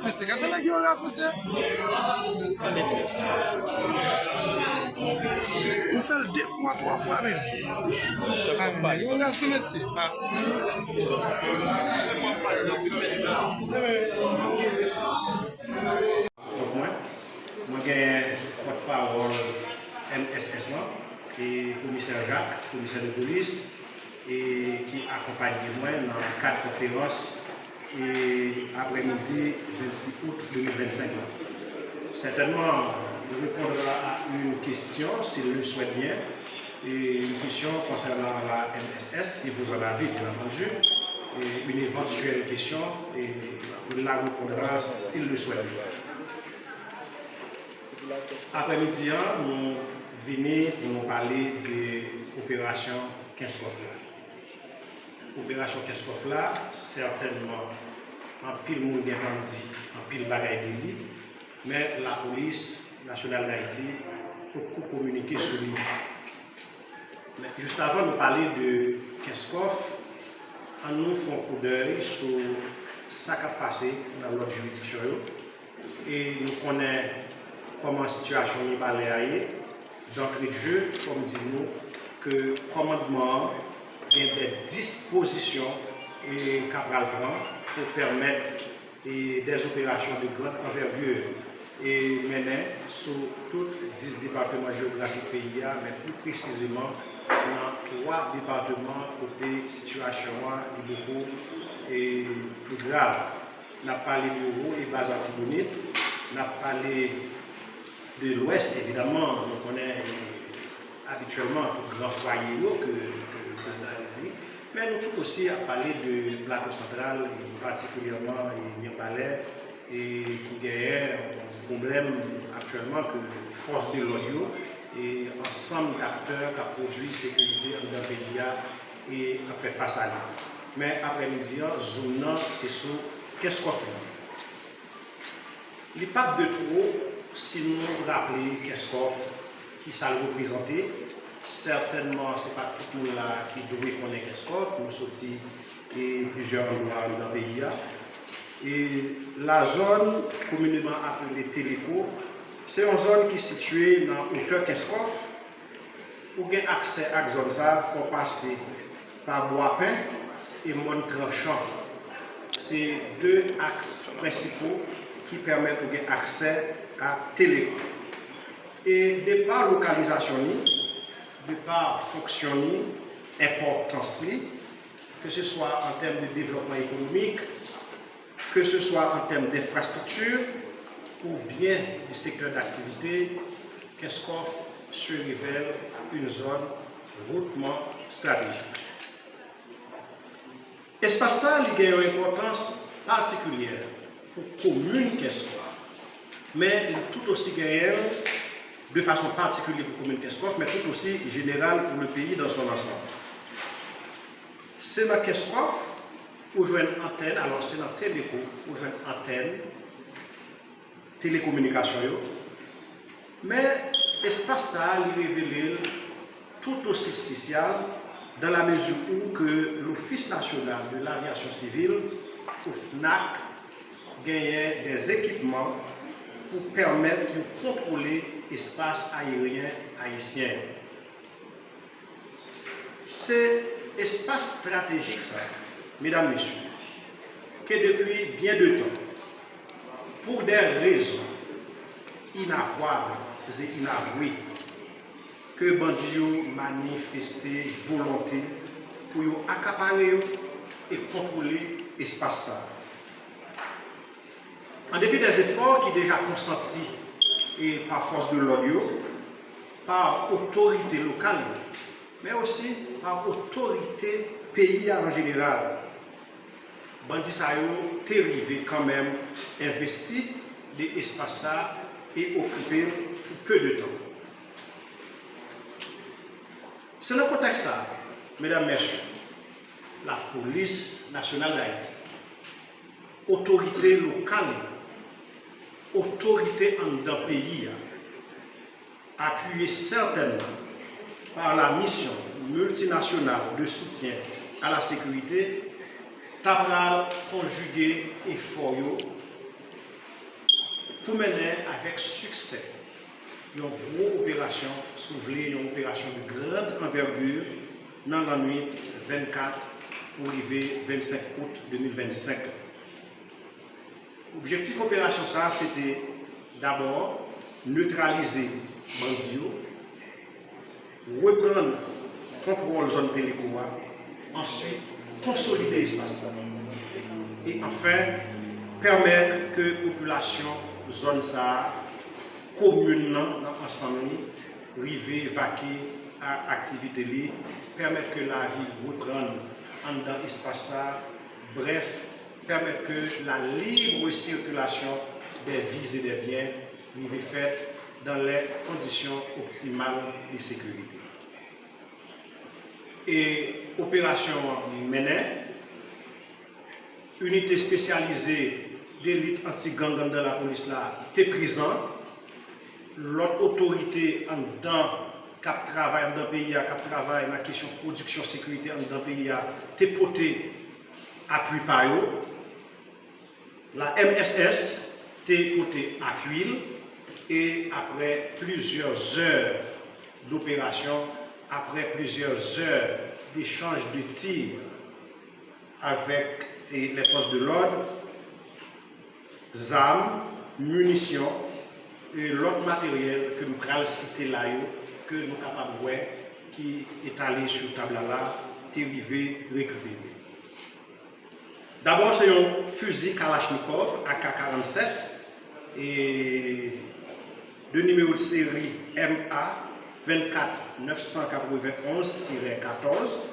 Você quer ter aqui o braço, você? Vous faites 2 fois, 3 fois même. On regarde ce monsieur. Moi, j'ai porte-parole MSS, et commissaire Jacques, commissaire de police, et qui accompagne moi dans 4 conférences et après-midi 26 août 2025. Certainement, je répondrai à une question, s'il le souhaite bien, et une question concernant la MSS, si vous en avez bien entendu, et une éventuelle question, et il la répondra s'il le souhaite bien. Après-midi, nous venons pour nous parler de l'opération 15 coffres. L'opération 15 coffres là, certainement, en pile monde bien dit, en pile bagaille de lui, mais la police nationale d'Haïti peut communiquer sur lui. Mais juste avant de parler de 15 coffres, on nous fait un coup d'œil sur ce qui a passé dans notre juridiction et nous connaissons comment la situation est balayée. D'entrée de jeu, comme dit-nous, que le commandement a des dispositions et Cabral prend pour permettre des opérations de grande envergure et mener sur tous 10 départements géographiques pays, mais plus précisément dans 3 départements côté situation est beaucoup et plus grave. On a parlé de Roux et Bas-Antibonite, on a parlé de l'Ouest, évidemment, on connaît habituellement le grand foyer que mais nous pouvons aussi parler de plateau central, et particulièrement Nirbalais, et qui a un problème actuellement que force de l'audio et ensemble d'acteurs qui ont produit sécurité dans le pays et a fait face à lui. Mais après-midi, zone c'est sur qu'est-ce qu'on fait. Les papes de trop, si nous rappelons qu'est-ce qu'on qui ça le représentait, certainement ce n'est pas tout le monde là qui devrait connaître qu'est-ce qu'on nous sortis et plusieurs endroits dans le pays. Et la zone communément appelée Téléco, c'est une zone qui est située dans la hauteur Keskof. Pour avoir accès à cette zone, il faut passer par Bois-Pin et Mont-Tranchant. C'est 2 axes principaux qui permettent d'avoir accès à Téléco. Et de par localisation, de par fonction, importance, que ce soit en termes de développement économique, que ce soit en termes d'infrastructure ou bien du secteur d'activité, Keskof se révèle une zone hautement stratégique. Espace ça, il a une importance particulière pour la commune Keskof, mais tout aussi réel de façon particulière pour la commune Keskof, mais tout aussi général pour le pays dans son ensemble. C'est dans Keskof pour jouer une antenne, alors c'est dans Téléco pour jouer une antenne, télécommunication, mais l'espace ça, il révèle tout aussi spécial dans la mesure où que l'Office national de l'aviation civile, OFNAC, gagne des équipements pour permettre de contrôler l'espace aérien haïtien. C'est espace stratégique ça, mesdames, messieurs, que depuis bien de temps, pour des raisons inavouables et inavouées, que bandits ont manifesté volonté pour accaparer et contrôler l'espace ça. En dépit des efforts qui déjà consentis et par force de l'audio, par autorité locale, mais aussi par autorité pays en général, bandits ça ont arrivé quand même investi de l'espace et occupé pour peu de temps. C'est dans le contexte ça, mesdames, messieurs, la police nationale d'Haïti, autorité locale, autorité en d'un pays, appuyée certainement par la mission multinationale de soutien à la sécurité, tabral conjugué effort pour mener avec succès une grosse opération soulevée, une opération de grande envergure dans la nuit 24 pour arriver 25 août 2025. L'objectif de l'opération, c'était d'abord neutraliser Bandio, reprendre contrôle zone télécom, ensuite consolider l'espace et enfin permettre que la population zone ça commune ensemble rive vaquer à activité, permettre que la vie reprenne dans l'espace, bref, permettre que la libre circulation des vies et des biens soit faite dans les conditions optimales de sécurité. Et opération menée, unité spécialisée d'élite anti-gang dans la police là, était présente. L'autre autorité en dedans cap travail dans le pays, cap travail dans la question de production sécurité dans le pays, était porté appui par eux. La MSS était porté appui et après plusieurs heures d'opération, après plusieurs heures d'échange de tirs avec les forces de l'ordre, armes, munitions et l'autre matériel que nous allons citer là, que nous sommes capables de voir, qui est allé sur le table là, est arrivé récupérer. D'abord, c'est un fusil Kalachnikov AK-47 et de numéro de série MA 24 991-14